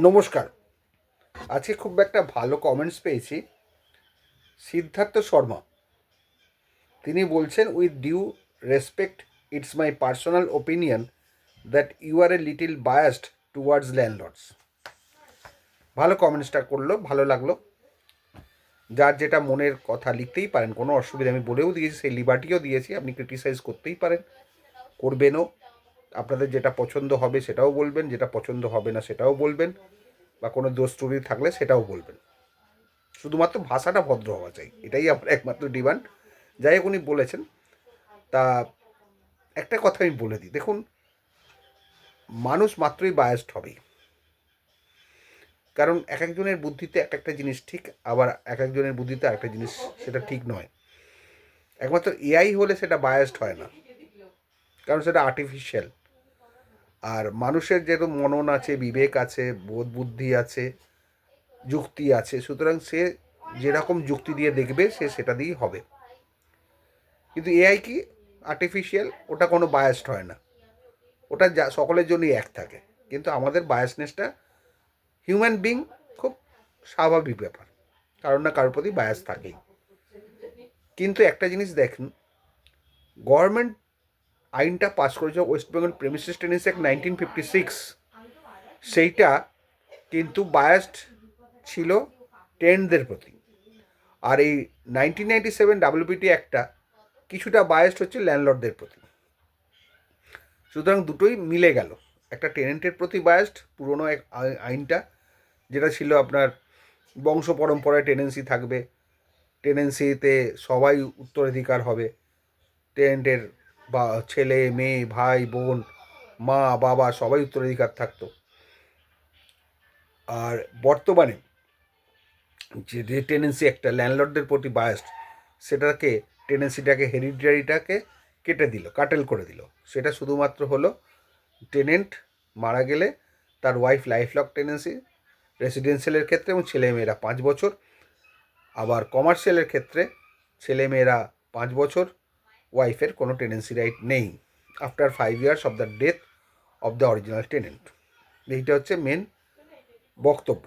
নমস্কার। আজকে খুব একটা ভালো কমেন্টস পেয়েছি। সিদ্ধার্থ শর্মা তিনি বলছেন, with due respect, it's my personal opinion that you are a little biased towards landlords. ভালো কমেন্টসটা করলো, ভালো লাগলো। যার যেটা মনের কথা লিখতেই পারেন, কোনো অসুবিধা, আমি বলেও দিয়েছি, সেই লিবার্টিও দিয়েছি, আপনি ক্রিটিসাইজ করতেই পারেন, করবেনও। আপনাদের যেটা পছন্দ হবে সেটাও বলবেন, যেটা পছন্দ হবে না সেটাও বলবেন, বা কোনো দোষ ত্রুটি থাকলে সেটাও বলবেন। শুধুমাত্র ভাষাটা ভদ্র হওয়া চাই, এটাই আমার একমাত্র ডিমান্ড। যাই হোক, উনি বলেছেন। তা একটা কথা আমি বলে দিই, দেখুন, মানুষ মাত্রই বায়াসড হবেই। কারণ এক একজনের বুদ্ধিতে এক একটা জিনিস ঠিক, আবার এক একজনের বুদ্ধিতে আরেকটা জিনিস সেটা ঠিক নয়। একমাত্র এআই হলে সেটা বায়াসড হয় না, কারণ সেটা আর্টিফিশিয়াল। আর মানুষের যেরকম মনন আছে, বিবেক আছে, বোধ বুদ্ধি আছে, যুক্তি আছে, সুতরাং সে যেরকম যুক্তি দিয়ে দেখবে সে সেটা দিয়েই হবে। কিন্তু এআই কি আর্টিফিশিয়াল, ওটা কোনো বায়াসড হয় না, ওটা যা সকলের জন্যই এক থাকে। কিন্তু আমাদের বায়াসনেসটা হিউম্যান বিং, খুব স্বাভাবিক ব্যাপার, কারোর না কারোর প্রতি বায়াস থাকেই। কিন্তু একটা জিনিস দেখুন, গভর্নমেন্ট আইনটা পাস করেছে, West Bengal premises tenancy act 1956, সেইটা কিন্তু বায়াসড ছিল টেন্টদের প্রতি। আর এই 1997 WPT অ্যাক্টটা কিছুটা বায়াসড হচ্ছে ল্যান্ডলর্ডদের প্রতি। সুতরাং দুটোই মিলে গেল। একটা টেনেন্টের প্রতি বায়াসড পুরনো এক আইনটা, যেটা ছিল আপনার বংশ পরম্পরায় টেনেন্সি থাকবে, টেনেন্সিতে সবাই উত্তরাধিকার হবে, টেনেন্টের বা ছেলে মেয়ে ভাই বোন মা বাবা সবাই উত্তরাধিকার থাকতো। আর বর্তমানে যে টেনেন্সি একটা ল্যান্ডলর্ডদের প্রতি বায়াসড, সেটাকে টেনেন্সিটাকে হেরিডিটারিটাকে কেটে দিল, কাটেল করে দিল। সেটা শুধুমাত্র হলো টেনেন্ট মারা গেলে তার ওয়াইফ লাইফ লং টেনেন্সি রেসিডেন্সিয়ালের ক্ষেত্রে, এবং ছেলেমেয়েরা 5 বছর। আবার কমার্শিয়ালের ক্ষেত্রে ছেলেমেয়েরা 5 বছর, ওয়াইফের কোনো টেনেন্সি রাইট নেই after 5 years of the death of the original tenant. এইটা হচ্ছে মেন বক্তব্য।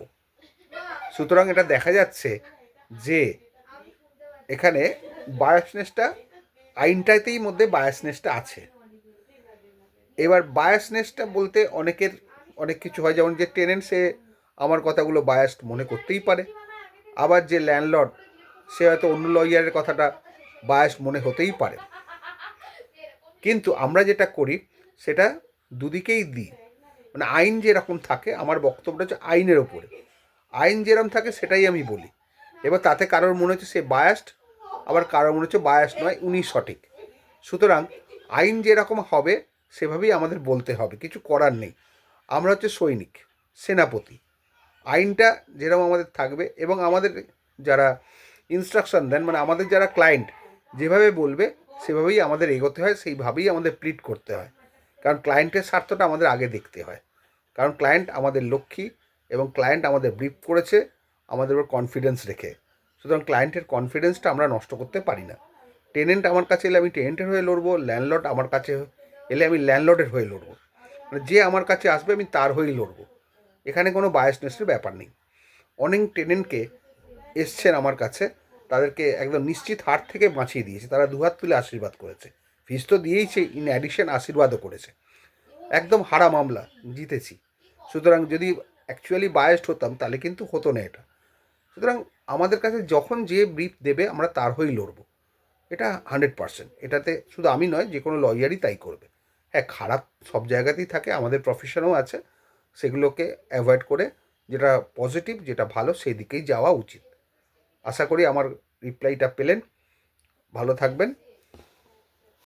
সুতরাং এটা দেখা যাচ্ছে যে এখানে বায়াসনেসটা, আইনটাতেই মধ্যে বায়াসনেসটা আছে। এবার বায়াসনেসটা বলতে অনেকের অনেক কিছু হয়, যেমন যে টেনেন্ট সে আমার কথাগুলো বায়াসড মনে করতেই পারে, আবার যে ল্যান্ডলর্ড সে হয়তো অন্য লয়ারের কথাটা বায়াস মনে হতেই পারে। কিন্তু আমরা যেটা করি সেটা দুদিকেই দিই, মানে আইন যেরকম থাকে, আমার বক্তব্যটা হচ্ছে আইনের ওপরে। আইন যেরকম থাকে সেটাই আমি বলি। এবার তাতে কারোর মনে হচ্ছে সে বায়াসড, আবার কারোর মনে হচ্ছে বায়াসড নয়, উনি সঠিক। সুতরাং আইন যেরকম হবে সেভাবেই আমাদের বলতে হবে, কিছু করার নেই। আমরা হচ্ছে সৈনিক, সেনাপতি। আইনটা যেরকম আমাদের থাকবে, এবং আমাদের যারা ইনস্ট্রাকশন দেন, মানে আমাদের যারা ক্লায়েন্ট যেভাবে বলবে সেভাবেই আমাদের এগোতে হয়, সেইভাবেই আমাদের প্লিড করতে হয়। কারণ ক্লায়েন্টের স্বার্থটা আমাদের আগে দেখতে হয়, কারণ ক্লায়েন্ট আমাদের লক্ষ্মী, এবং ক্লায়েন্ট আমাদের ব্রিফ করেছে আমাদের উপর কনফিডেন্স রেখে। সুতরাং ক্লায়েন্টের কনফিডেন্সটা আমরা নষ্ট করতে পারি না। টেনেন্ট আমার কাছে এলে আমি টেনেন্টের হয়ে লড়বো, ল্যান্ডলর্ড আমার কাছে এলে আমি ল্যান্ডলর্ডের হয়ে লড়বো, মানে যে আমার কাছে আসবে আমি তার হয়েই লড়বো। এখানে কোনো বায়াসনেসের ব্যাপার নেই। অনেক টেনেন্টকে এসছেন আমার কাছে, তাদেরকে একদম নিশ্চিত হার থেকে বাঁচিয়ে দিয়েছে, তারা দুহাত তুলে আশীর্বাদ করেছে, ফিস তো দিয়েইছে, ইন অ্যাডিশন আশীর্বাদও করেছে। একদম হারা মামলা, জিতেছি। সুতরাং যদি অ্যাকচুয়ালি বায়াসড হতাম তাহলে কিন্তু হতো না এটা। সুতরাং আমাদের কাছে যখন যে ব্রিফ দেবে আমরা তার হয়েই লড়বো, এটা 100%। এটাতে শুধু আমি নয়, যে কোনো লয়ারই তাই করবে। হ্যাঁ, খারাপ সব জায়গাতেই থাকে, আমাদের প্রফেশনেও আছে, সেগুলোকে অ্যাভয়েড করে যেটা পজিটিভ, যেটা ভালো, সেই দিকেই যাওয়া উচিত। আশা করি আমার রিপ্লাইটা পেলেন। ভালো থাকবেন।